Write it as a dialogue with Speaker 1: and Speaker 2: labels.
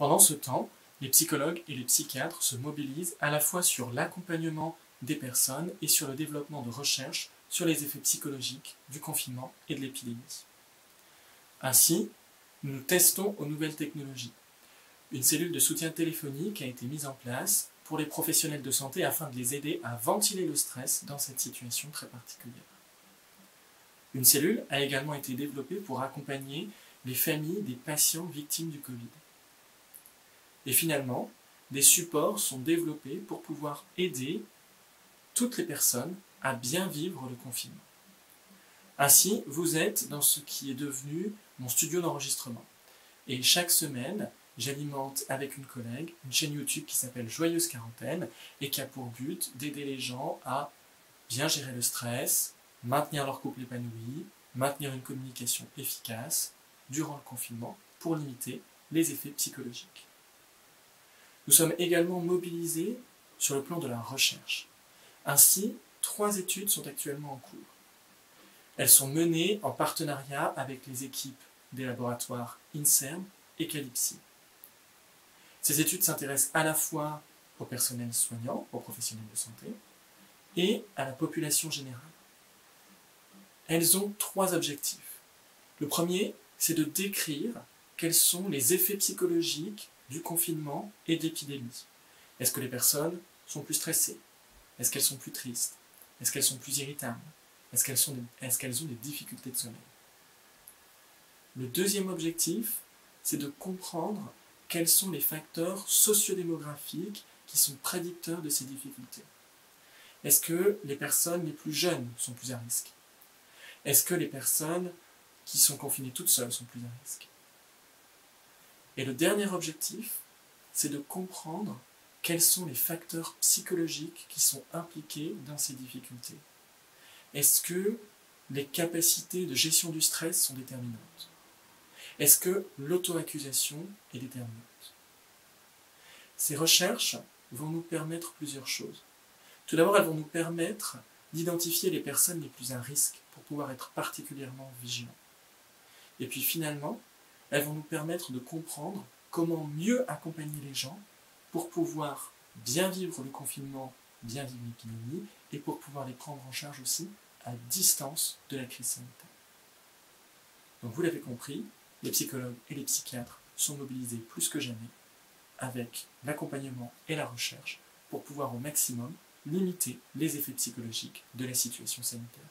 Speaker 1: Pendant ce temps, les psychologues et les psychiatres se mobilisent à la fois sur l'accompagnement des personnes et sur le développement de recherches sur les effets psychologiques du confinement et de l'épidémie. Ainsi, nous testons aux nouvelles technologies. Une cellule de soutien téléphonique a été mise en place pour les professionnels de santé afin de les aider à ventiler le stress dans cette situation très particulière. Une cellule a également été développée pour accompagner les familles des patients victimes du Covid. Et finalement, des supports sont développés pour pouvoir aider toutes les personnes à bien vivre le confinement. Ainsi, vous êtes dans ce qui est devenu mon studio d'enregistrement. Et chaque semaine, j'alimente avec une collègue une chaîne YouTube qui s'appelle Joyeuse Quarantaine et qui a pour but d'aider les gens à bien gérer le stress, maintenir leur couple épanoui, maintenir une communication efficace durant le confinement pour limiter les effets psychologiques. Nous sommes également mobilisés sur le plan de la recherche. Ainsi, 3 études sont actuellement en cours. Elles sont menées en partenariat avec les équipes des laboratoires INSERM et Calypsi. Ces études s'intéressent à la fois au personnel soignant, aux professionnels de santé, et à la population générale. Elles ont 3 objectifs. Le premier, c'est de décrire quels sont les effets psychologiques du confinement et de l'épidémie. Est-ce que les personnes sont plus stressées? Est-ce qu'elles sont plus tristes? Est-ce qu'elles sont plus irritables? Est-ce qu'elles ont des difficultés de sommeil? Le deuxième objectif, c'est de comprendre quels sont les facteurs sociodémographiques qui sont prédicteurs de ces difficultés. Est-ce que les personnes les plus jeunes sont plus à risque? Est-ce que les personnes qui sont confinées toutes seules sont plus à risque? Et le dernier objectif, c'est de comprendre quels sont les facteurs psychologiques qui sont impliqués dans ces difficultés. Est-ce que les capacités de gestion du stress sont déterminantes? Est-ce que l'auto-accusation est déterminante? Ces recherches vont nous permettre plusieurs choses. Tout d'abord, elles vont nous permettre d'identifier les personnes les plus à risque pour pouvoir être particulièrement vigilants. Et puis finalement, elles vont nous permettre de comprendre comment mieux accompagner les gens pour pouvoir bien vivre le confinement, bien vivre l'épidémie, et pour pouvoir les prendre en charge aussi à distance de la crise sanitaire. Donc vous l'avez compris, les psychologues et les psychiatres sont mobilisés plus que jamais avec l'accompagnement et la recherche pour pouvoir au maximum limiter les effets psychologiques de la situation sanitaire.